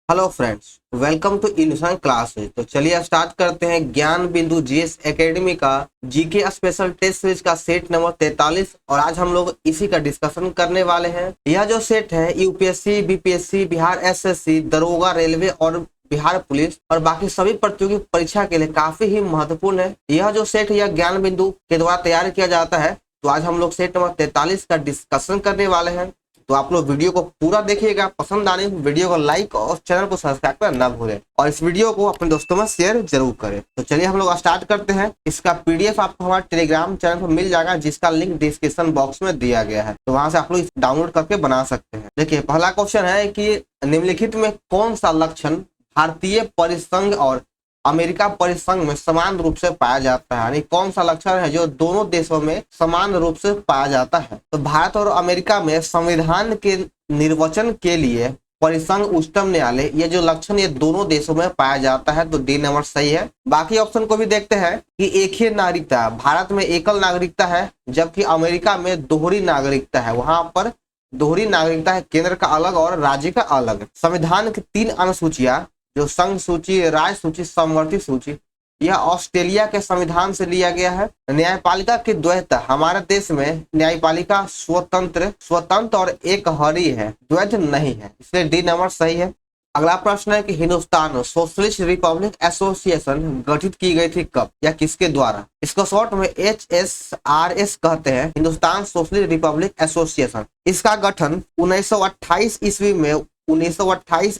Hello friends, welcome to illusion classes. तो चलिए start करते हैं ज्ञान बिंदु जीएस एकेडमी का जीके स्पेशल टेस्ट सीरीज का सेट नंबर 43। और आज हम लोग इसी का डिस्कशन करने वाले हैं। यह जो सेट है यूपीएससी, बीपीएससी, बिहार एसएससी, दरोगा, रेलवे और बिहार पुलिस और बाकी सभी प्रतियोगी परीक्षा के लिए काफी ही महत्वपूर्ण है। यह जो सेट है यह ज्ञान बिंदु के द्वारा तैयार किया जाता है। तो आज हम लोग सेट नंबर 43 का डिस्कशन करने वाले हैं। तो आप लोग वीडियो को पूरा देखिएगा, पसंद आने वीडियो को लाइक और चैनल को सब्सक्राइब करना ना भूलें और इस वीडियो को अपने दोस्तों में शेयर जरूर करें। तो चलिए हम लोग स्टार्ट करते हैं। इसका पीडीएफ आपको हमारे टेलीग्राम चैनल पर मिल जाएगा, जिसका लिंक डिस्क्रिप्शन बॉक्स में दिया गया है। तो वहां से आप लोग डाउनलोड करके बना सकते हैं। देखिए, पहला क्वेश्चन है कि निम्नलिखित में कौन सा लक्षण भारतीय परिसंघ और अमेरिका परिसंघ में समान रूप से पाया जाता है, यानी कौन सा लक्षण है जो दोनों देशों में समान रूप से पाया जाता है। तो भारत और अमेरिका में संविधान के निर्वचन के लिए परिसंघ उच्चतम न्यायालय, ये जो लक्षण ये दोनों देशों में पाया जाता है। तो डी नंबर सही है। बाकी ऑप्शन को भी देखते हैं कि एक ही नागरिकता, भारत में एकल नागरिकता है जबकि अमेरिका में दोहरी नागरिकता है। वहां पर दोहरी नागरिकता है, केंद्र का अलग और राज्य का अलग। संविधान की 3 अनुसूचियां, जो संघ सूची, राज्य सूची, समवर्ती सूची, यह ऑस्ट्रेलिया के संविधान से लिया गया है। न्यायपालिका की द्वैत, हमारे देश में न्यायपालिका स्वतंत्र और एकहरी है, द्वैत नहीं है, इसलिए डी नंबर सही है। अगला प्रश्न है कि हिंदुस्तान सोशलिस्ट रिपब्लिक एसोसिएशन गठित की गई थी कब या किसके द्वारा। इसको शॉर्ट में HSRS कहते हैं, हिंदुस्तान सोशलिस्ट रिपब्लिक एसोसिएशन। इसका गठन 1928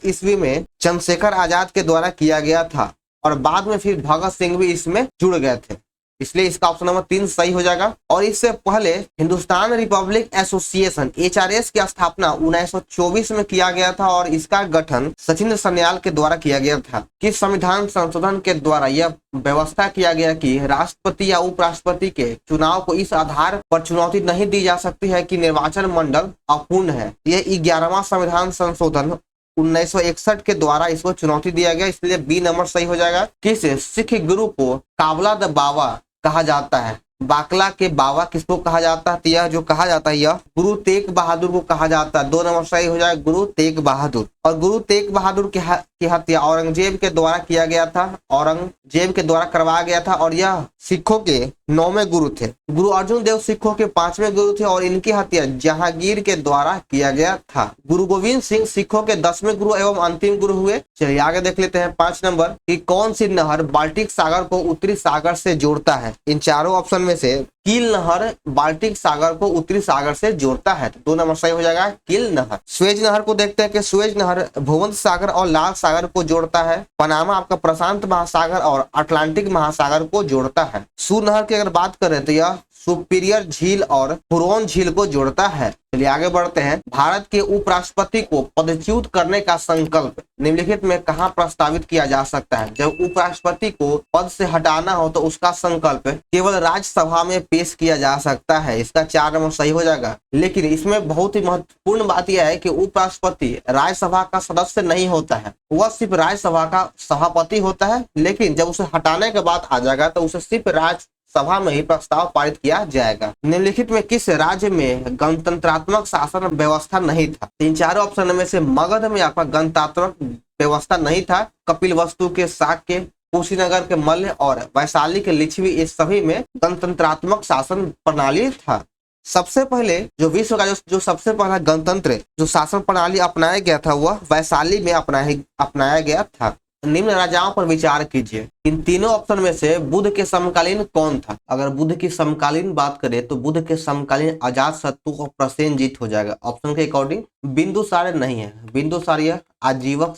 ईस्वी में चंद्रशेखर आजाद के द्वारा किया गया था और बाद में फिर भगत सिंह भी इसमें जुड़ गए थे, इसलिए इसका ऑप्शन नंबर 3 सही हो जाएगा। और इससे पहले हिंदुस्तान रिपब्लिक एसोसिएशन HRS की स्थापना 1924 में किया गया था और इसका गठन सचिंद्र सन्याल के द्वारा किया गया था। किस संविधान संशोधन के द्वारा यह व्यवस्था किया गया कि राष्ट्रपति या उपराष्ट्रपति के चुनाव को इस आधार पर चुनौती नहीं दी जा सकती है कि निर्वाचन मंडल अपूर्ण है। यह 11वां संविधान संशोधन 1961 के द्वारा इसको चुनौती दिया गया, इसलिए बी नंबर सही हो जाएगा। किस सिख गुरु को काबला द बाबा कहा जाता है? बाकला के बाबा किसको कहा जाता है? तो यह जो कहा जाता है यह गुरु तेग बहादुर को कहा जाता है। 2 नंबर सही हो जाएगा, गुरु तेग बहादुर। और गुरु तेग बहादुर की हत्या औरंगजेब के द्वारा किया गया था, औरंगजेब के द्वारा करवाया गया था और यह सिखों के 9वें गुरु थे। गुरु अर्जुन देव सिखों के 5वें गुरु थे और इनकी हत्या जहांगीर के द्वारा किया गया था। गुरु गोविंद सिंह सिखों के 10वें गुरु एवं अंतिम गुरु हुए। चलिए आगे देख लेते हैं 5 नंबर कि कौन सी नहर बाल्टिक सागर को उत्तरी सागर से जोड़ता है। इन चारों ऑप्शन में से कील नहर बाल्टिक सागर को उत्तरी सागर से जोड़ता है, तो 2 नंबर सही हो जाएगा, कील नहर। स्वेज नहर को देखते हैं कि स्वेज नहर भूमध्य सागर और लाल सागर को जोड़ता है। पनामा आपका प्रशांत महासागर और अटलांटिक महासागर को जोड़ता है। सूर नहर की अगर बात करें तो यह सुपीरियर झील और हुरोन झील को जोड़ता है। चलिए आगे बढ़ते हैं। भारत के उपराष्ट्रपति को पदच्युत करने का संकल्प निम्नलिखित में कहां प्रस्तावित किया जा सकता है? जब उपराष्ट्रपति को पद से हटाना हो तो उसका संकल्प केवल राज्यसभा में पेश किया जा सकता है, इसका 4 नंबर सही हो जाएगा। लेकिन इसमें बहुत ही महत्वपूर्ण बात यह है कि उपराष्ट्रपति राज्यसभा का सदस्य नहीं होता है, वह सिर्फ राज्यसभा का सभापति होता है। लेकिन जब उसे हटाने के बाद आ जाएगा तो उसे सिर्फ सभा में ही प्रस्ताव पारित किया जाएगा। निम्नलिखित में किस राज्य में गणतंत्रात्मक शासन व्यवस्था नहीं था? इन चारों ऑप्शन में से मगध में आपका गणतंत्रात्मक व्यवस्था नहीं था। कपिलवस्तु के शाक्य, कुशीनगर के मल्ल और वैशाली के लिच्छवी, इस सभी में गणतंत्रात्मक शासन प्रणाली था। सबसे पहले जो विश्व का जो सबसे पहला गणतंत्र जो शासन प्रणाली अपनाया गया था वह वैशाली में अपनाया गया था। निम्न राजाओं पर विचार कीजिए। इन तीनों ऑप्शन में से बुद्ध के समकालीन कौन था? अगर बुद्ध की समकालीन बात करें तो बुद्ध के समकालीन अजातशत्रु और प्रसेनजीत हो जाएगा। ऑप्शन के अकॉर्डिंग बिंदुसार नहीं है, बिंदुसार यह आजीवक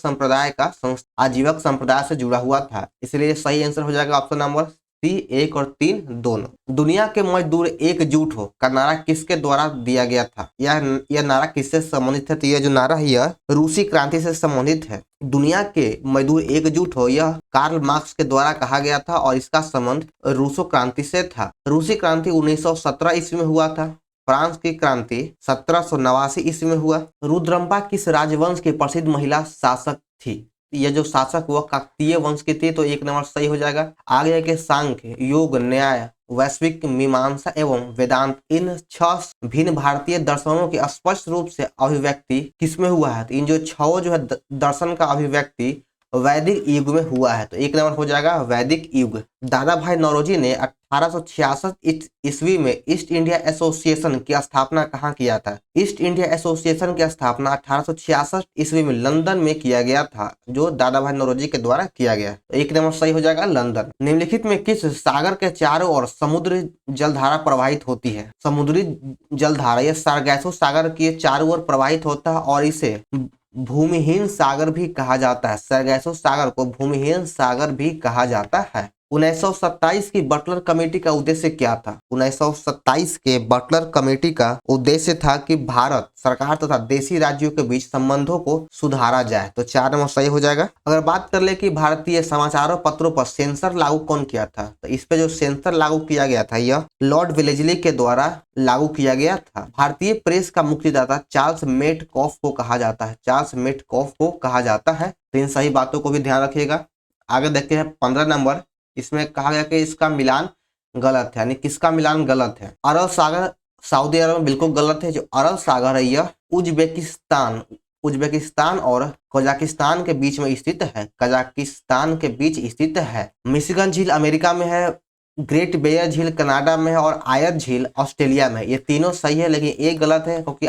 संप्रदाय से जुड़ा हुआ था, इसलिए सही आंसर हो जाएगा ऑप्शन नंबर सी, 1 और 3 दोनों। दुनिया के मजदूर एकजुट हो का नारा किसके द्वारा दिया गया था? यह नारा किससे संबंधित है? तो यह जो नारा है यह रूसी क्रांति से संबंधित है। दुनिया के मजदूर एकजुट हो यह कार्ल मार्क्स के द्वारा कहा गया था और इसका संबंध रूसो क्रांति से था। रूसी क्रांति 1917 ईस्वी में हुआ था। फ्रांस की क्रांति 1789 ईस्वी में हुआ। रुद्रम्पा किस राजवंश की प्रसिद्ध महिला शासक थी? यह जो शासक हुआ काकतीय वंश की थी, तो 1 नंबर सही हो जाएगा। आगे है कि सांख्य, योग, न्याय वैश्विक मीमांसा एवं वेदांत, इन 6 भिन्न भारतीय दर्शनों की स्पष्ट रूप से अभिव्यक्ति किसमें हुआ है? तो इन जो 6 जो है दर्शन का अभिव्यक्ति वैदिक युग में हुआ है। तो एक नंबर हो जाएगा वैदिक युग। दादा भाई नौरोजी ने 1866 ईस्वी में ईस्ट इंडिया एसोसिएशन की स्थापना कहाँ किया था? ईस्ट इंडिया एसोसिएशन की स्थापना 1866 ईस्वी में लंदन में किया गया था, जो दादा भाई नौरोजी के द्वारा किया गया। तो एक नंबर सही हो जाएगा लंदन। निम्नलिखित में किस सागर के चारों ओर समुद्री जलधारा प्रवाहित होती है? समुद्री जलधारा यह सारगैसो सागर के चारों ओर प्रवाहित होता है और इसे भूमिहीन सागर भी कहा जाता है। सरगैसो सागर को भूमिहीन सागर भी कहा जाता है। 1927 की बटलर कमेटी का उद्देश्य क्या था? 1927 के बटलर कमेटी का उद्देश्य था कि भारत सरकार तथा देशी राज्यों के बीच संबंधों को सुधारा जाए। तो 4 नंबर सही हो जाएगा। अगर बात कर ले कि भारतीय समाचारों पत्रों पर सेंसर लागू कौन किया था, तो इस पे जो सेंसर लागू किया गया था यह लॉर्ड वेलेस्ली के द्वारा लागू किया गया था। भारतीय प्रेस का मुक्तिदाता चार्ल्स मेटकॉफ को कहा जाता है। चार्ल्स मेटकॉफ को कहा जाता है। तो इन सही बातों को भी ध्यान रखिएगा। आगे देखते हैं 15 नंबर। इसमें कहा गया कि इसका मिलान गलत है, यानी किसका मिलान गलत है? अरब सागर सऊदी अरब में बिल्कुल गलत है। जो अरब सागर है यह उज्बेकिस्तान और कजाकिस्तान के बीच में स्थित है। कजाकिस्तान के बीच स्थित है। मिशिगन झील अमेरिका में है, ग्रेट बेयर झील कनाडा में है और आयर झील ऑस्ट्रेलिया में है। ये तीनों सही है, लेकिन एक गलत है क्योंकि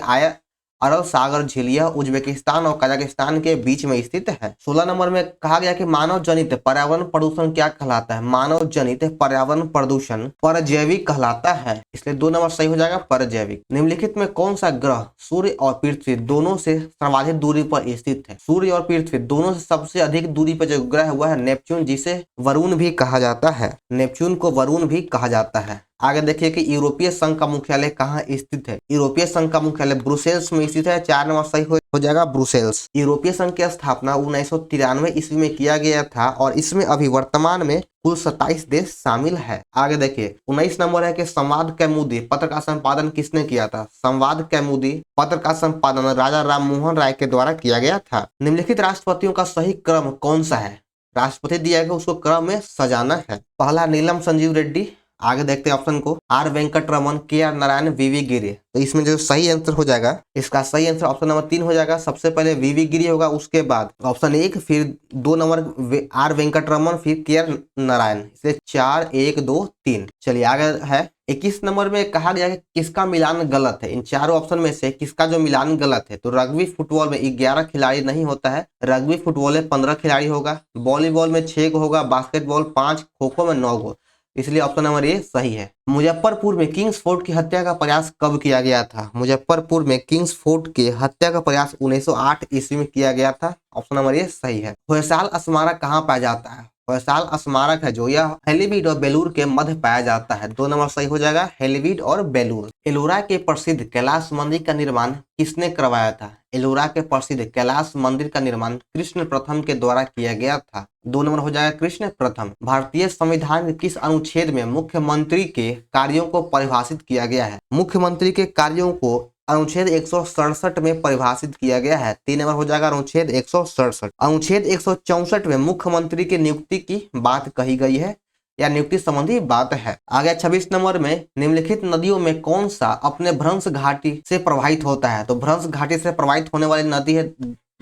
अरब सागर झील यह उज्बेकिस्तान और कजाकिस्तान के बीच में स्थित है। 16 नंबर में कहा गया कि मानव जनित पर्यावरण प्रदूषण क्या कहलाता है? मानव जनित पर्यावरण प्रदूषण परजैविक कहलाता है, इसलिए 2 नंबर सही हो जाएगा परजैविक। निम्नलिखित में कौन सा ग्रह सूर्य और पृथ्वी दोनों से सर्वाधिक दूरी पर स्थित है? सूर्य और पृथ्वी दोनों से सबसे अधिक दूरी पर जो ग्रह हुआ है नेपच्यून, जिसे वरुण भी कहा जाता है। नेपच्यून को वरुण भी कहा जाता है। आगे देखिए कि यूरोपीय संघ का मुख्यालय कहाँ स्थित है? यूरोपीय संघ का मुख्यालय ब्रुसेल्स में स्थित है। 4 नंबर सही हो जाएगा ब्रुसेल्स। यूरोपीय संघ की स्थापना 1993 ईस्वी में किया गया था और इसमें अभी वर्तमान में कुल 27 देश शामिल है। आगे देखिए 19 नंबर है कि संवाद कौमुदी पत्र का संपादन किसने किया था? संवाद कौमुदी पत्र का संपादन राजा राम मोहन राय के द्वारा किया गया था। निम्नलिखित राष्ट्रपतियों का सही क्रम कौन सा है? राष्ट्रपति दिया गया उसको क्रम में सजाना है। पहला नीलम संजीव रेड्डी। आगे देखते हैं ऑप्शन को, आर वेंकट रमन, के आर नारायण, वीवी गिरी। तो इसमें जो सही आंसर हो जाएगा, इसका सही आंसर ऑप्शन नंबर 3 हो जाएगा। सबसे पहले वीवी गिरी होगा, उसके बाद ऑप्शन 1, फिर 2 नंबर आर वेंकट रमन, फिर के आर नारायण, इसलिए 4 1 2 3। चलिए आगे है 21 नंबर में कहा गया कि किसका मिलान गलत है? इन चारों ऑप्शन में से किसका जो मिलान गलत है? तो रग्बी फुटबॉल में 11 खिलाड़ी नहीं होता है। रग्बी फुटबॉल में 15 खिलाड़ी होगा, वॉलीबॉल में 6 गो होगा, बास्केटबॉल 5, खो खो में 9 गो, इसलिए ऑप्शन नंबर ए सही है। मुजफ्फरपुर में किंग्स फोर्ट की हत्या का प्रयास कब किया गया था? मुजफ्फरपुर में किंग्स फोर्ट की हत्या का प्रयास 1908 ईस्वी में किया गया था। ऑप्शन नंबर ए सही है। होयसाल स्मारक कहाँ पाया जाता है? होयसाल स्मारक है जो यह हेलीवीड और बेलूर के मध्य पाया जाता है। 2 नंबर सही हो जाएगा, हेलीवीड और बेलूर। एलोरा के प्रसिद्ध कैलाश मंदिर का निर्माण किसने करवाया था? एलोरा के प्रसिद्ध कैलाश मंदिर का निर्माण कृष्ण प्रथम के द्वारा किया गया था। 2 नंबर हो जाएगा कृष्ण प्रथम। भारतीय संविधान के किस अनुच्छेद में मुख्यमंत्री के कार्यों को परिभाषित किया गया है? मुख्यमंत्री के कार्यों को अनुच्छेद 167 में परिभाषित किया गया है। 3 नंबर हो जाएगा अनुच्छेद 167। अनुच्छेद 164 में मुख्यमंत्री की नियुक्ति की बात कही गई है या नियुक्ति संबंधी बात है। आगे 26 नंबर में निम्नलिखित नदियों में कौन सा अपने भ्रंश घाटी से प्रवाहित होता है? तो भ्रंश घाटी से प्रवाहित होने वाली नदी है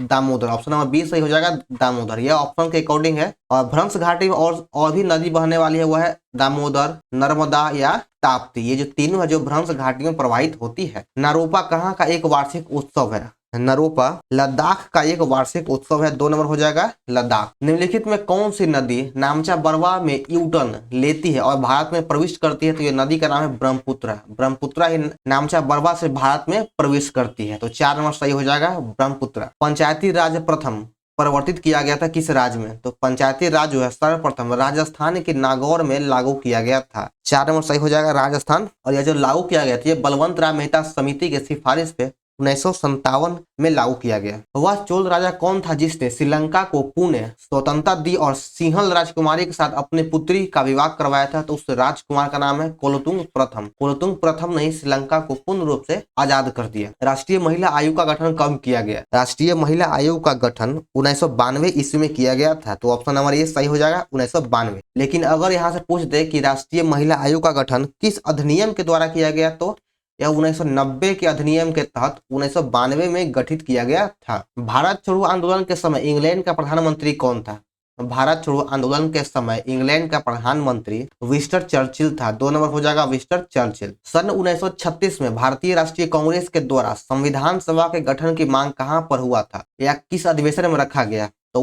दामोदर। ऑप्शन नंबर 20 सही हो जाएगा, दामोदर। यह ऑप्शन के अकॉर्डिंग है। और भ्रंश घाटी में और भी नदी बहने वाली है, वह है दामोदर, नर्मदा या ताप्ती। ये जो तीनों है जो भ्रंश घाटी में प्रवाहित होती है। नारोपा कहाँ का एक वार्षिक उत्सव है? नरोपा लद्दाख का एक वार्षिक उत्सव है। 2 नंबर हो जाएगा लद्दाख। निम्नलिखित में कौन सी नदी नामचा बरवा में यूटर्न लेती है और भारत में प्रवेश करती है? तो ये नदी का नाम है ब्रह्मपुत्र। ब्रह्मपुत्र ही नामचा बरवा से भारत में प्रवेश करती है। तो 4 नंबर सही हो जाएगा ब्रह्मपुत्र। पंचायती राज प्रथम परिवर्तित किया गया था किस राज्य में? तो पंचायती राज जो है सर्वप्रथम राजस्थान के नागौर में लागू किया गया था। 4 नंबर सही हो जाएगा राजस्थान। और यह जो लागू किया गया था ये बलवंत राय मेहता समिति के सिफारिश पे 1957 में लागू किया गया। वह चोल राजा कौन था जिसने श्रीलंका को पुनः स्वतंत्रता दी और सिंहल राजकुमारी के साथ अपनी पुत्री का विवाह करवाया था? तो उस राजकुमार का नाम है कुलोत्तुंग प्रथम। कुलोत्तुंग प्रथम ने श्रीलंका को पूर्ण रूप से आजाद कर दिया। राष्ट्रीय महिला आयोग का गठन कब किया गया? राष्ट्रीय महिला आयोग का गठन 1992 ईस्वी में किया गया था। तो ऑप्शन नंबर ये सही हो जाएगा, 1992। लेकिन अगर यहाँ से पूछ दे कि राष्ट्रीय महिला आयोग का गठन किस अधिनियम के द्वारा किया गया, तो यह 1990 के अधिनियम के तहत 1992 में गठित किया गया था। भारत छोड़ो आंदोलन के समय इंग्लैंड का प्रधानमंत्री कौन था? भारत छोड़ो आंदोलन के समय इंग्लैंड का प्रधानमंत्री विंस्टन चर्चिल था। 2 नंबर हो जाएगा विंस्टन चर्चिल। सन 1936 में भारतीय राष्ट्रीय कांग्रेस के द्वारा संविधान सभा के गठन की मांग कहां पर हुआ था या किस अधिवेशन में रखा गया? तो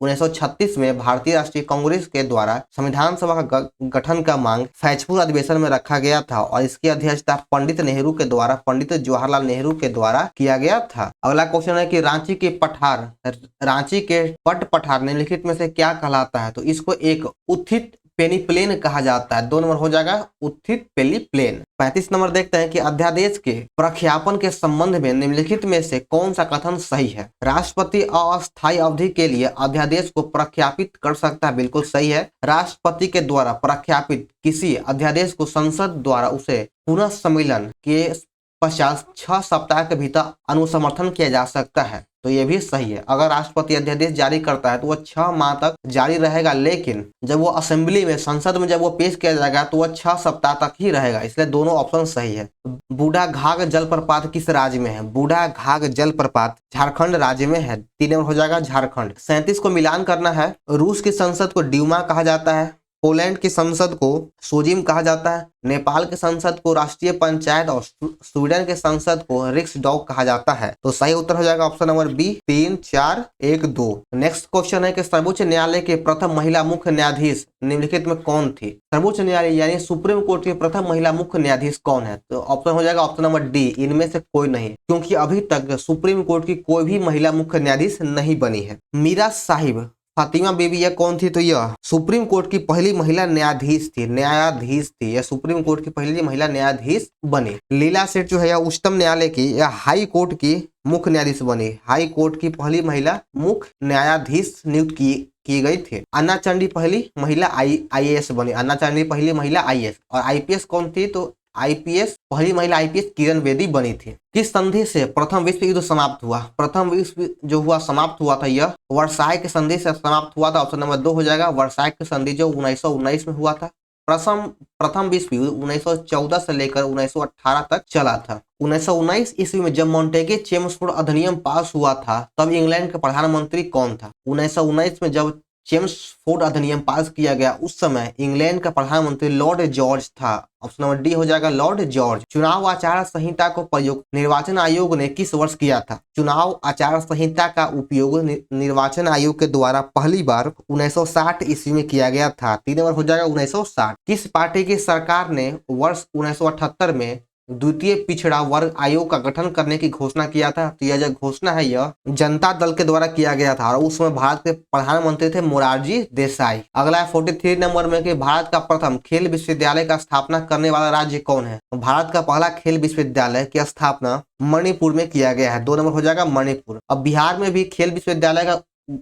1936 में भारतीय राष्ट्रीय कांग्रेस के द्वारा संविधान सभा का गठन का मांग फैजपुर अधिवेशन में रखा गया था और इसकी अध्यक्षता पंडित नेहरू के द्वारा, पंडित जवाहरलाल नेहरू के द्वारा किया गया था। अगला क्वेश्चन है कि रांची के पट पठार निम्नलिखित में से क्या कहलाता है? तो इसको एक उत्थित पेनीप्लेन कहा जाता है। 2 नंबर हो जाएगा उत्थित पेनीप्लेन। 35 नंबर देखते हैं कि अध्यादेश के प्रख्यापन के संबंध में निम्नलिखित में से कौन सा कथन सही है? राष्ट्रपति अस्थायी अवधि के लिए अध्यादेश को प्रख्यापित कर सकता है। बिल्कुल सही है। राष्ट्रपति के द्वारा प्रख्यापित किसी अध्यादेश को संसद द्वारा उसे पुनः सम्मेलन के पश्चात 6 सप्ताह के भीतर अनुसमर्थन किया जा सकता है। तो ये भी सही है। अगर राष्ट्रपति अध्यादेश जारी करता है तो वह 6 माह तक जारी रहेगा, लेकिन जब वो असेंबली में, संसद में जब वो पेश किया जाएगा तो वह 6 सप्ताह तक ही रहेगा। इसलिए दोनों ऑप्शन सही है। बूढ़ा घाघ जलप्रपात किस राज्य में है? बूढ़ा घाघ जलप्रपात झारखंड राज्य में है। 3 नंबर हो जाएगा झारखंड। 37 को मिलान करना है। रूस की संसद को ड्यूमा कहा जाता है, पोलैंड की संसद को सोजिम कहा जाता है, नेपाल की संसद को राष्ट्रीय पंचायत और स्वीडन के संसद को रिक्सडॉग कहा जाता है। तो सही उत्तर हो जाएगा option number B, 3, 4, 1, 2। Next question है कि सर्वोच्च न्यायालय के प्रथम महिला मुख्य न्यायाधीश निम्नलिखित में कौन थी? सर्वोच्च न्यायालय यानी सुप्रीम कोर्ट की प्रथम महिला मुख्य न्यायाधीश कौन है? तो ऑप्शन हो जाएगा ऑप्शन नंबर डी, इनमें से कोई नहीं, क्योंकि अभी तक सुप्रीम कोर्ट की कोई भी महिला मुख्य न्यायाधीश नहीं बनी है। मीरा साहिब फातिमा बीबी यह कौन थी? तो यह सुप्रीम कोर्ट की पहली महिला न्यायाधीश थी। यह सुप्रीम कोर्ट की पहली महिला न्यायाधीश बनी। लीला सेठ जो है यह उच्चतम न्यायालय की या हाई कोर्ट की मुख्य न्यायाधीश बनी। हाई कोर्ट की पहली महिला मुख्य न्यायाधीश नियुक्त की गई थी। अन्ना चंडी पहली महिला आईएएस बनी। अन्ना चंडी पहली महिला आईएएस। और आईपीएस कौन थी? तो आईपीएस पहली महिला आईपीएस किरण बेदी बनी थी। किस संधि से प्रथम विश्व युद्ध समाप्त हुआ? प्रथम विश्व जो हुआ समाप्त हुआ था यह वर्साय के संधि से समाप्त हुआ था। ऑप्शन नंबर 2 हो जाएगा वर्साय की संधि जो 1919 में हुआ था। प्रथम विश्व युद्ध 1914 से लेकर 1918 तक चला था। 1919 ईस्वी में जब मॉन्टेगे चेम्सफोर्ड अधिनियम पास हुआ था तब इंग्लैंड का प्रधानमंत्री कौन था? 1919 में जब चेम्सफोर्ड अधिनियम पास किया गया उस समय इंग्लैंड का प्रधानमंत्री लॉर्ड जॉर्ज था। ऑप्शन नंबर डी हो जाएगा लॉर्ड जॉर्ज। चुनाव आचार संहिता को प्रयोग निर्वाचन आयोग ने किस वर्ष किया था? चुनाव आचार संहिता का उपयोग निर्वाचन आयोग के द्वारा पहली बार 1960 ईस्वी में किया गया था। 3 नंबर हो जाएगा 1960। किस पार्टी की सरकार ने वर्ष 1978 में द्वितीय पिछड़ा वर्ग आयोग का गठन करने की घोषणा किया था? तो यह जो घोषणा है यह जनता दल के द्वारा किया गया था और उस समय भारत के प्रधानमंत्री थे मोरारजी देसाई। अगला है 43 नंबर में कि भारत का प्रथम खेल विश्वविद्यालय का स्थापना करने वाला राज्य कौन है? भारत का पहला खेल विश्वविद्यालय की स्थापना मणिपुर में किया गया है। 2 नंबर हो जाएगा मणिपुर। अब बिहार में भी खेल विश्वविद्यालय का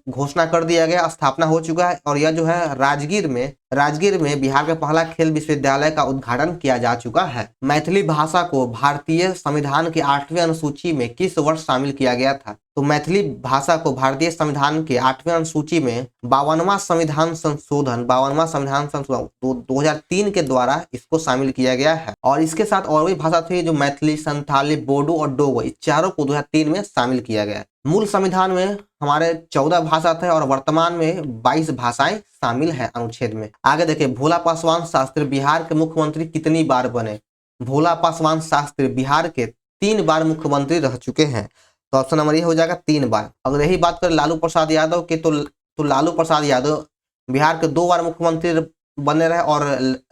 घोषणा कर दिया गया, स्थापना हो चुका है और यह जो है राजगीर में बिहार का पहला खेल विश्वविद्यालय का उद्घाटन किया जा चुका है। मैथिली भाषा को भारतीय संविधान की 8वीं अनुसूची में किस वर्ष शामिल किया गया था? तो मैथिली भाषा को भारतीय संविधान के 8वीं अनुसूची में 52वां संविधान संशोधन 2003 के द्वारा इसको शामिल किया गया है। और इसके साथ और भी भाषा थी जो मैथिली, संथाली, बोडो और डोगो, इस चारों को 2003 में शामिल किया गया। मूल संविधान में हमारे 14 भाषा थे और वर्तमान में 22 भाषाएं शामिल है अनुच्छेद में। आगे देखिए, भोला पासवान शास्त्री बिहार के मुख्यमंत्री कितनी बार बने? भोला पासवान शास्त्री बिहार के 3 बार मुख्यमंत्री रह चुके हैं। तो ऑप्शन नंबर ये हो जाएगा 3 बार। अगर यही बात करें लालू प्रसाद यादव की तो लालू प्रसाद यादव बिहार के 2 बार मुख्यमंत्री बने रहे और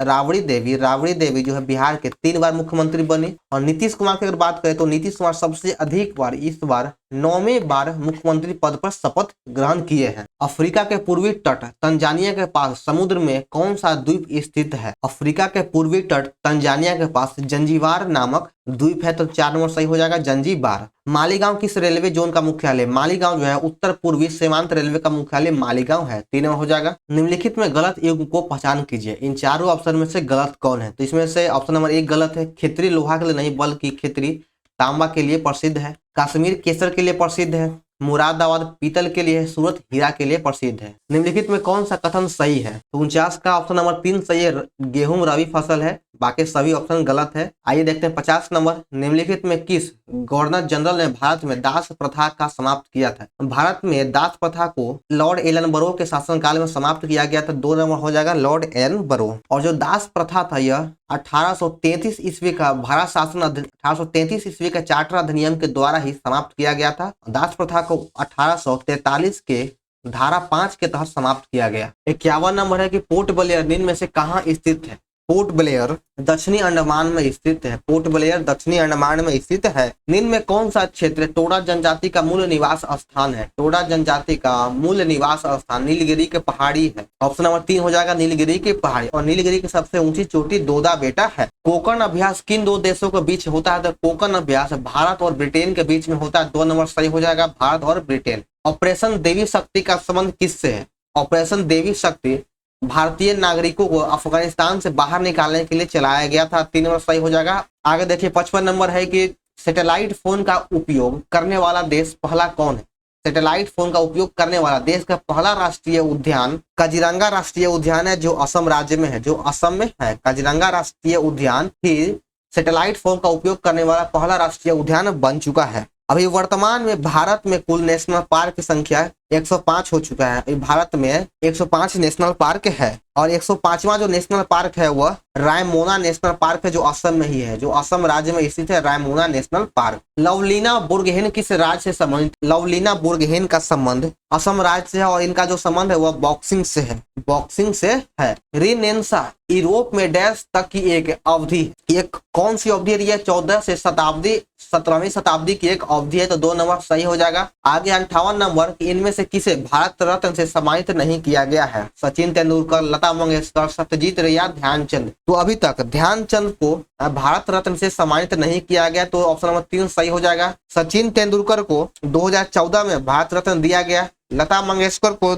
राबड़ी देवी जो है बिहार के 3 बार मुख्यमंत्री बनी। और नीतीश कुमार की अगर बात करें तो नीतीश कुमार सबसे अधिक बार इस बार 9वें बार मुख्यमंत्री पद पर शपथ ग्रहण किए हैं। अफ्रीका के पूर्वी तट तंजानिया के पास समुद्र में कौन सा द्वीप स्थित है? अफ्रीका के पूर्वी तट तंजानिया के पास जंजीबार नामक द्वीप है, तो 4 नंबर सही हो जाएगा, जंजीबार। मालीगांव किस रेलवे जोन का मुख्यालय? मालीगांव जो है उत्तर पूर्वी सीमांत रेलवे का मुख्यालय मालीगांव है, 3 नंबर हो जाएगा। निम्नलिखित में गलत युग्म को पहचान कीजिए। इन चारों ऑप्शन में से गलत कौन है? तो इसमें से ऑप्शन नंबर 1 गलत है। खितरी लोहा के लिए नहीं बल्कि खितरी तांबा के लिए प्रसिद्ध है। कश्मीर केसर के लिए प्रसिद्ध है। मुरादाबाद पीतल के लिए है। सूरत हीरा के लिए प्रसिद्ध है। निम्नलिखित में कौन सा कथन सही है? तो 49 का ऑप्शन नंबर 3 सही है, गेहूं रबी फसल है, बाकी सभी ऑप्शन गलत है। आइए देखते हैं 50 नंबर। निम्नलिखित में किस गवर्नर जनरल ने भारत में दास प्रथा का समाप्त किया था? भारत में दास प्रथा को लॉर्ड एलन बरो के शासनकाल में समाप्त किया गया था, 2 नंबर हो जाएगा, लॉर्ड एलन बरो। और जो दास प्रथा था यह 1833 ईस्वी का भारत शासन 1833 ईस्वी के चार्टर अधिनियम के द्वारा ही समाप्त किया गया था। दास प्रथा को 1843 के धारा 5 के तहत समाप्त किया गया। 51 नंबर है कि पोर्ट ब्लेयर निम्न में से कहाँ स्थित है? पोर्ट ब्लेयर दक्षिणी अंडमान में स्थित है। पोर्ट ब्लेयर दक्षिणी अंडमान में स्थित है। निम्न में कौन सा क्षेत्र टोडा जनजाति का मूल निवास स्थान है? टोडा जनजाति का मूल निवास स्थान नीलगिरी के पहाड़ी है। ऑप्शन नंबर 3 हो जाएगा, नीलगिरी की पहाड़ी। और नीलगिरी की सबसे ऊंची चोटी दोदा बेटा है। कोकण अभ्यास किन 2 देशों के बीच होता है? तो कोकण अभ्यास भारत और ब्रिटेन के बीच में होता है, 2 नंबर सही हो जाएगा, भारत और ब्रिटेन। ऑपरेशन देवी शक्ति का संबंध किससे है? ऑपरेशन देवी शक्ति भारतीय नागरिकों को अफगानिस्तान से बाहर निकालने के लिए चलाया गया था, 3 नंबर सही हो जाएगा। आगे देखिए 55 नंबर है कि सैटेलाइट फोन का उपयोग करने वाला देश पहला कौन है? सैटेलाइट फोन का उपयोग करने वाला देश का पहला राष्ट्रीय उद्यान काजीरंगा राष्ट्रीय उद्यान है, जो असम राज्य में है, जो असम में है। काजीरंगा राष्ट्रीय उद्यान ही सैटेलाइट फोन का उपयोग करने वाला पहला राष्ट्रीय उद्यान बन चुका है। अभी वर्तमान में भारत में कुल नेशनल पार्क की संख्या 105 हो चुका है। भारत में 105 नेशनल पार्क है और 105वां जो नेशनल पार्क है वह रायमोना नेशनल पार्क है, जो असम में ही है, जो असम राज्य में स्थित है, रायमोना नेशनल पार्क। लवलीना बुर्गहेन किस राज्य से संबंधित? लवलीना बुर्गहेन का संबंध असम राज्य से है और इनका जो संबंध है वह बॉक्सिंग से है, बॉक्सिंग से है। रिनेंसा यूरोप में डैश तक की एक अवधि, एक कौन सी अवधि है? 14 से 17वीं शताब्दी की एक अवधि है, तो 2 नंबर सही हो जाएगा। आगे 58 नंबर, इनमें से किसे भारत रत्न से सम्मानित नहीं किया गया है? सचिन तेंदुलकर, लता मंगेशकर, सत्यजीत रे या ध्यानचंद। तो अभी तक ध्यानचंद को भारत रत्न से सम्मानित नहीं किया गया, तो ऑप्शन नंबर 3 सही हो जाएगा। सचिन तेंदुलकर को 2014 में भारत रत्न दिया गया, लता मंगेशकर को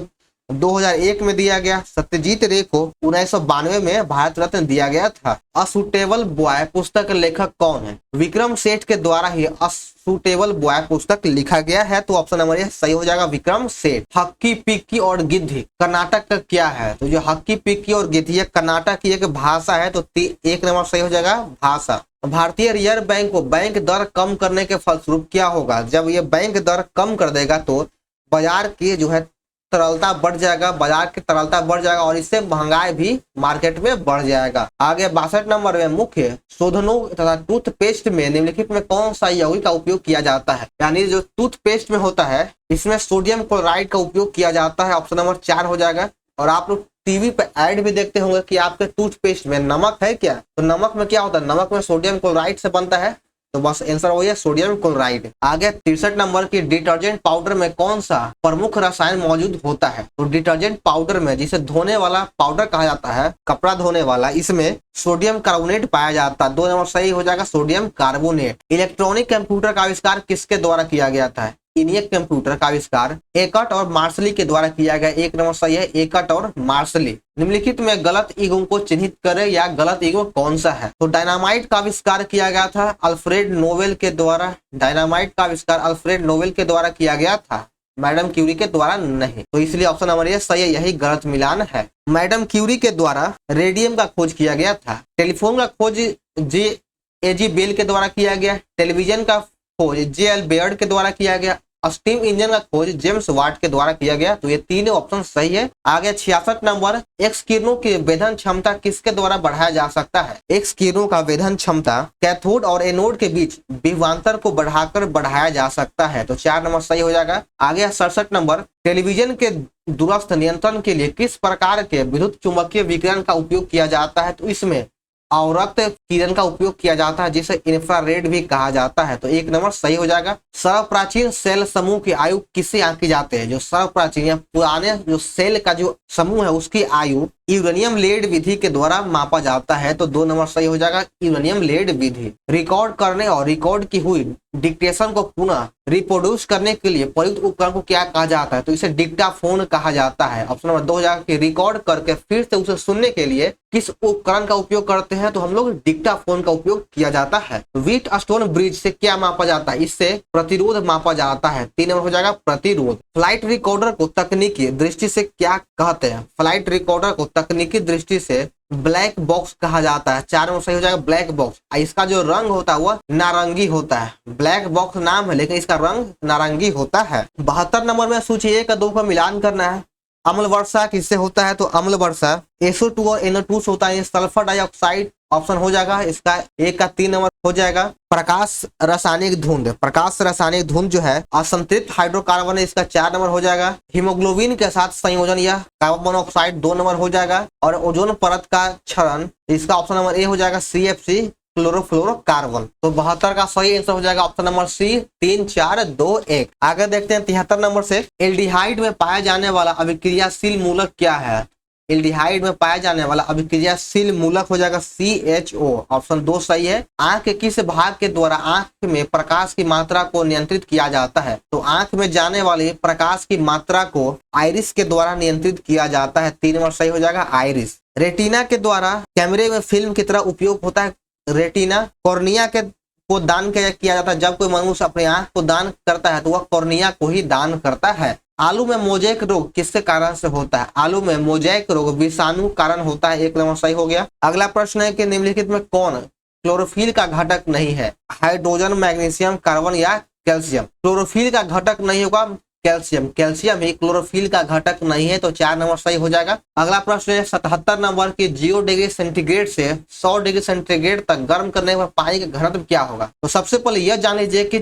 2001 में दिया गया, सत्यजीत रे को 1992 में भारत रत्न दिया गया था। अ सूटेबल बॉय पुस्तक के लेखक कौन है? विक्रम सेठ के द्वारा ही अ सूटेबल बॉय पुस्तक लिखा गया है, तो ऑप्शन नंबर 1 सही हो जाएगा, विक्रम सेठ। हक्की पिक्की और गिद्धी कर्नाटक का क्या है? तो जो हक्की पिक्की और गिद्धी ये कर्नाटक की एक भाषा है, तो 1 नंबर सही हो जाएगा, भाषा। भारतीय रिजर्व बैंक को बैंक दर कम करने के फलस्वरूप क्या होगा? जब ये बैंक दर कम कर देगा तो बाजार की जो है तरलता बढ़ जाएगा, बाजार की तरलता बढ़ जाएगा और इससे महंगाई भी मार्केट में बढ़ जाएगा। आगे 62 नंबर में मुख्य शोधनों तथा टूथपेस्ट में निम्नलिखित में कौन सा यौगिक का उपयोग किया जाता है? यानी जो टूथपेस्ट में होता है इसमें सोडियम क्लोराइड का उपयोग किया जाता है, ऑप्शन नंबर 4 हो जाएगा। और आप लोग टीवी पे ऐड भी देखते होंगे कि आपके टूथपेस्ट में नमक है क्या? तो नमक में क्या होता है? नमक में सोडियम क्लोराइड से बनता है, तो बस आंसर वही है, सोडियम क्लोराइड। आगे 63 नंबर की डिटर्जेंट पाउडर में कौन सा प्रमुख रसायन मौजूद होता है? तो डिटर्जेंट पाउडर में, जिसे धोने वाला पाउडर कहा जाता है, कपड़ा धोने वाला, इसमें सोडियम कार्बोनेट पाया जाता है, 2 नंबर सही हो जाएगा, सोडियम कार्बोनेट। इलेक्ट्रॉनिक कंप्यूटर का आविष्कार किसके द्वारा किया गया था? इनियक कंप्यूटर का आविष्कार एकट और मार्शली के द्वारा किया गया, 1 नंबर सही है, एकट और मार्शली। निम्नलिखित में गलत युग्म को चिन्हित करें या गलत युग्म कौन सा है? तो डायनामाइट का आविष्कार किया गया था अल्फ्रेड नोबेल के द्वारा, डायनामाइट का आविष्कार अल्फ्रेड नोबेल के द्वारा किया गया था, मैडम क्यूरी के द्वारा नहीं, तो इसलिए ऑप्शन नंबर ये सही है, यही गलत मिलान है। मैडम क्यूरी के द्वारा रेडियम का खोज किया गया था, टेलीफोन का खोज जे.ए.जी. बेल के द्वारा किया गया, टेलीविजन का खोज जे.एल. बेयर्ड के द्वारा किया गया, स्टीम इंजन का खोज जेम्स वाट के द्वारा किया गया, तो ये तीनों ऑप्शन सही है। आगे 66 नंबर, एक्स किरणों की वेधन क्षमता किसके द्वारा बढ़ाया जा सकता है? एक्स किरणों का वेधन क्षमता कैथोड और एनोड के बीच विभवांतर को बढ़ाकर बढ़ाया जा सकता है, तो 4 नंबर सही हो जाएगा। आगे 67 नंबर, टेलीविजन के दूरस्थ नियंत्रण के लिए किस प्रकार के विद्युत चुंबकीय विकिरण का उपयोग किया जाता है? तो इसमें अवरक्त किरण का उपयोग किया जाता है जिसे इंफ्रारेड भी कहा जाता है। तो 1 नंबर सही हो जाएगा। सर्वप्राचीन सेल समूह की आयु किससे आंकी जाती है? जो सर्वप्राचीन या पुराने जो सेल का जो समूह है उसकी आयु यूरेनियम लेड विधि के द्वारा मापा जाता है। तो 2 नंबर सही हो जाएगा, यूरेनियम लेड विधि। रिकॉर्ड करने और रिकॉर्ड की हुई डिक्टेशन को पुनः रिप्रोड्यूस करने के लिए प्रयुक्त उपकरण को क्या कहा जाता है? तो इसे डिक्टाफोन कहा जाता है। ऑप्शन नंबर 2 हो जाएगा कि रिकॉर्ड करके फिर से उसे सुनने के लिए किस उपकरण का उपयोग करते हैं? तो हम लोग डिक्टाफोन का उपयोग किया जाता है। व्हीट स्टोन ब्रिज से क्या मापा जाता है? इससे प्रतिरोध मापा जाता है। 3 नंबर हो जाएगा प्रतिरोध। फ्लाइट रिकॉर्डर को तकनीकी दृष्टि से क्या कहते हैं? फ्लाइट रिकॉर्डर को तकनीकी दृष्टि से ब्लैक बॉक्स कहा जाता है। 4 नंबर सही हो जाएगा ब्लैक बॉक्स। इसका जो रंग होता है वह नारंगी होता है। ब्लैक बॉक्स नाम है लेकिन इसका रंग नारंगी होता है। 72 नंबर में सूची 1 और 2 का मिलान करना है। अम्ल वर्षा किससे होता है? तो अम्ल वर्षा SO2 और NO2 से होता है। सल्फर डाइऑक्साइड ऑप्शन हो जाएगा इसका 1 का 3 नंबर हो जाएगा। प्रकाश रासायनिक धुंध, प्रकाश रासायनिक धुंध जो है असंतृप्त हाइड्रोकार्बन है, इसका 4 नंबर हो जाएगा। हीमोग्लोबिन के साथ संयोजन या कार्बन मोनोऑक्साइड 2 नंबर हो जाएगा। और ओजोन परत का क्षरण, इसका ऑप्शन नंबर ए हो जाएगा CFC क्लोरोफ्लोरोकार्बन। तो 72 का सही आंसर हो जाएगा ऑप्शन नंबर सी 3 4 2 1। आगे देखते हैं 73 नंबर से। एल्डिहाइड में पाया जाने वाला अभिक्रियाशील मूलक क्या है? एल्डिहाइड में पाया जाने वाला अभिक्रियाशील मूलक हो जाएगा CHO। ऑप्शन 2 सही है। आंख के किस भाग के द्वारा आंख में प्रकाश की मात्रा को नियंत्रित किया जाता है? तो आंख में जाने वाले प्रकाश की मात्रा को आइरिस के द्वारा नियंत्रित किया जाता है। 3 नंबर सही हो जाएगा आइरिस। रेटिना के द्वारा कैमरे में फिल्म की तरह उपयोग होता है। रेटिना कॉर्निया के को दान किया जाता है। जब कोई मनुष्य अपने आंख को दान करता है तो वह कॉर्निया को ही दान करता है। आलू में मोजेक रोग किसके कारण से होता है? आलू में मोजेक रोग विषाणु कारण होता है। 1 नंबर सही हो गया। अगला प्रश्न है कि निम्नलिखित में कौन क्लोरोफिल का घटक नहीं है? हाइड्रोजन, मैग्नीशियम, कार्बन या कैल्शियम? क्लोरोफिल का घटक नहीं होगा कैल्शियम। कैल्शियम ही क्लोरोफिल का घटक नहीं है। तो 4 नंबर सही हो जाएगा। अगला प्रश्न है 77 नंबर की 0 डिग्री सेंटीग्रेड से 100 डिग्री सेंटीग्रेड तक गर्म करने पर पानी का घनत्व क्या होगा? तो सबसे पहले यह जान लीजिए कि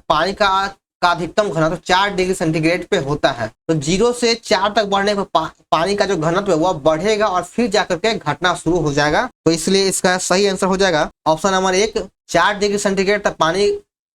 पानी का अधिकतम घनत्व 4 डिग्री सेंटीग्रेड पे होता है। तो 0 से 4 तक बढ़ने पर पानी का जो घनत्व है वह बढ़ेगा और फिर जाकर के घटना शुरू हो जाएगा। तो इसलिए इसका सही आंसर हो जाएगा ऑप्शन नंबर 1 4 डिग्री सेंटीग्रेड तक पानी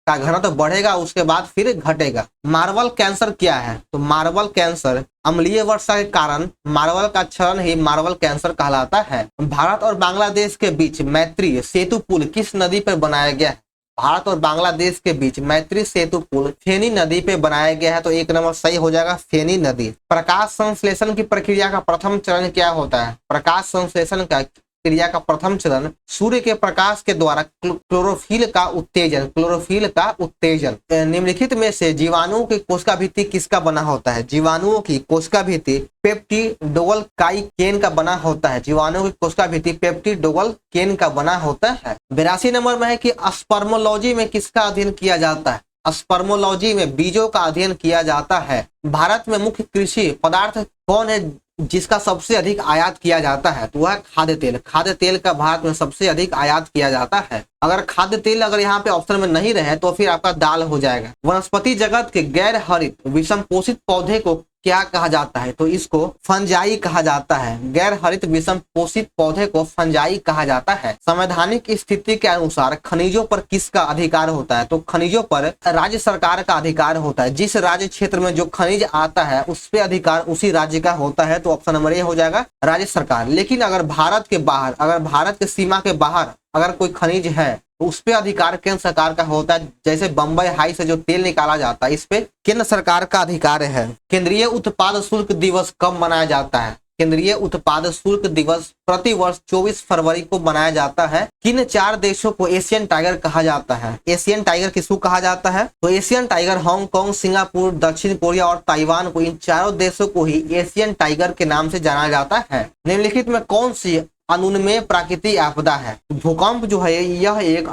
का घनत्व बढ़ेगा उसके बाद फिर घटेगा। मार्बल कैंसर क्या है? तो मार्बल कैंसर अम्लीय वर्षा के कारण मार्बल का क्षरण ही मार्बल कैंसर कहलाता है। भारत और बांग्लादेश के बीच मैत्री सेतु पुल किस नदी पर बनाया गया है? भारत और बांग्लादेश के बीच मैत्री सेतु पुल फेनी नदी पे बनाया गया है। तो 1 नंबर सही हो जाएगा फेनी नदी। प्रकाश संश्लेषण की प्रक्रिया का प्रथम चरण क्या होता है? प्रकाश संश्लेषण का क्रिया का प्रथम चरण सूर्य के प्रकाश के द्वारा क्लोरोफिल का उत्तेजन। क्लोरोफिल का उत्तेजन। निम्नलिखित में से जीवाणुओं की कोशिका भित्ति किसका बना होता है? जीवाणुओं की कोशिका भित्ति पेप्टिडोगल काइकेन का बना होता है। जीवाणुओं की कोशिका भित्ति पेप्टिडोगल केन का बना होता है। 82 नंबर में है कि स्पर्मोलॉजी में किसका अध्ययन किया जाता है? स्पर्मोलॉजी में बीजों का अध्ययन किया जाता है। भारत में मुख्य कृषि पदार्थ कौन है जिसका सबसे अधिक आयात किया जाता है? तो वह खाद्य तेल। खाद्य तेल का भारत में सबसे अधिक आयात किया जाता है। अगर खाद्य तेल अगर यहाँ पे ऑप्शन में नहीं रहे तो फिर आपका दाल हो जाएगा। वनस्पति जगत के गैर हरित विषम पोषित पौधे को क्या कहा जाता है? तो इसको फंजाई कहा जाता है। गैर हरित विषम पोषित पौधे को फंजाई कहा जाता है। संवैधानिक स्थिति के अनुसार खनिजों पर किसका अधिकार होता है? तो खनिजों पर राज्य सरकार का अधिकार होता है। जिस राज्य क्षेत्र में जो खनिज आता है उस पे अधिकार उसी राज्य का होता है। तो ऑप्शन नंबर ए हो जाएगा राज्य सरकार। लेकिन अगर भारत के बाहर, अगर भारत के सीमा के बाहर अगर कोई खनिज है तो उस पे अधिकार केंद्र सरकार का होता है। जैसे बम्बई हाई से जो तेल निकाला जाता है इस पे केंद्र सरकार का अधिकार है। केंद्रीय उत्पाद शुल्क दिवस कब मनाया जाता है? केंद्रीय उत्पाद शुल्क दिवस प्रति वर्ष 24 फरवरी को मनाया जाता है। किन 4 देशों को एशियन टाइगर कहा जाता है? एशियन टाइगर किसको कहा जाता है? तो एशियन टाइगर हांगकांग, सिंगापुर, दक्षिण कोरिया और ताइवान को, इन चारों देशों को ही एशियन टाइगर के नाम से जाना जाता है। निम्नलिखित में कौन सी अनुन्मेय प्राकृतिक आपदा है? भूकंप जो है यह एक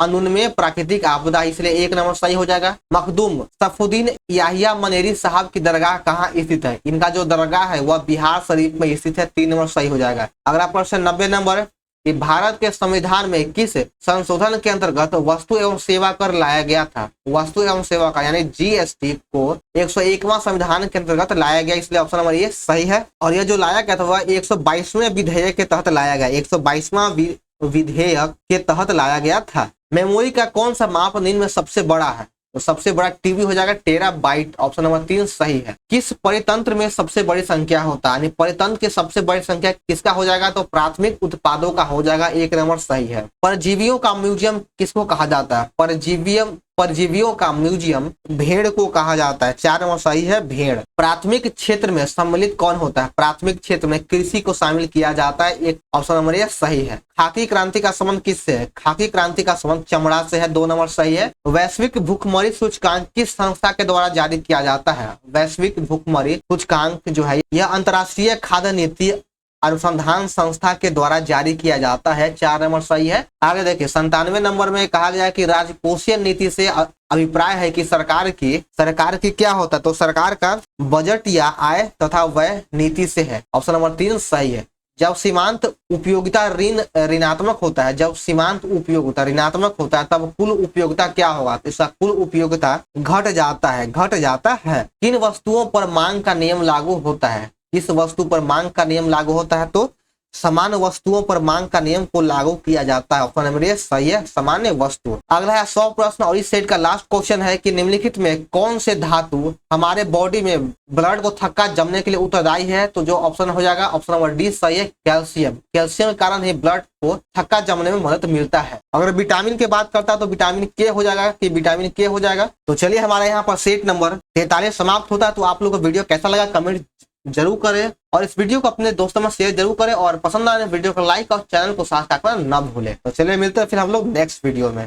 अनुन्मेय प्राकृतिक आपदा, इसलिए 1 नंबर सही हो जाएगा। मखदूम सफुद्दीन याहिया मनेरी साहब की दरगाह कहाँ स्थित है? इनका जो दरगाह है वह बिहार शरीफ में स्थित है। 3 नंबर सही हो जाएगा। अगला प्रश्न 90 नंबर कि भारत के संविधान में किस संशोधन के अंतर्गत वस्तु एवं सेवा कर लाया गया था? वस्तु एवं सेवा का यानी जीएसटी को 101वां संविधान के अंतर्गत लाया गया, इसलिए ऑप्शन नंबर ये सही है। और ये जो लाया गया था वह 122वें विधेयक के तहत लाया गया, 122वां विधेयक के तहत लाया गया था। मेमोरी का कौन सा माप निम्न में सबसे बड़ा है? तो सबसे बड़ा टीबी हो जाएगा टेराबाइट, ऑप्शन नंबर 3 सही है। किस परितंत्र में सबसे बड़ी संख्या होता है? यानी परितंत्र की सबसे बड़ी संख्या किसका हो जाएगा? तो प्राथमिक उत्पादों का हो जाएगा, 1 नंबर सही है। परजीवियों का म्यूजियम किसको कहा जाता है? परजीवियों का म्यूजियम भेड़ को कहा जाता है, 4 नंबर सही है, भेड़। प्राथमिक क्षेत्र में सम्मिलित कौन होता है? प्राथमिक क्षेत्र में कृषि को शामिल किया जाता है, एक ऑप्शन नंबर ये सही है। खाकी क्रांति का संबंध किससे है? खाकी क्रांति का संबंध चमड़ा से है, 2 नंबर सही है। वैश्विक भुखमरी सूचकांक किस संस्था के द्वारा जारी किया जाता है? वैश्विक भुखमरी सूचकांक जो है यह अंतर्राष्ट्रीय खाद्य नीति अनुसंधान संस्था के द्वारा जारी किया जाता है, 4 नंबर सही है। आगे देखिए 97 नंबर में कहा गया कि राजकोषीय नीति से अभिप्राय है कि सरकार की क्या होता है? तो सरकार का बजट या आय तथा व्यय नीति से है, ऑप्शन नंबर 3 सही है। जब सीमांत उपयोगिता ऋणात्मक होता है, जब सीमांत उपयोगिता ऋणात्मक होता है तब कुल उपयोगिता क्या होगा? तो इसका कुल उपयोगिता घट जाता है। किन वस्तुओं पर मांग का नियम लागू होता है? किस वस्तु पर मांग का नियम लागू होता है? तो सामान्य वस्तुओं पर मांग का नियम को लागू किया जाता है, ऑप्शन नंबर ये सही है, सामान्य वस्तु। अगला है 100 प्रश्न और इस सेट का लास्ट क्वेश्चन है कि निम्नलिखित में कौन से धातु हमारे बॉडी में ब्लड को थक्का जमने के लिए उत्तरदायी है? तो जो ऑप्शन हो जाएगा ऑप्शन नंबर डी सही है, कैल्शियम। कैल्शियम के कारण ही ब्लड को थक्का जमने में मदद मिलता है। अगर विटामिन की बात करता है तो विटामिन के हो जाएगा, कि विटामिन के हो जाएगा। तो चलिए हमारे यहाँ पर सेट नंबर 43 समाप्त होता है। तो आप लोग को वीडियो कैसा लगा कमेंट जरूर करें और इस वीडियो को अपने दोस्तों में शेयर जरूर करें और पसंद आने वीडियो को लाइक और चैनल को सब्सक्राइब करना ना भूलें। तो चलिए मिलते हैं फिर हम लोग नेक्स्ट वीडियो में।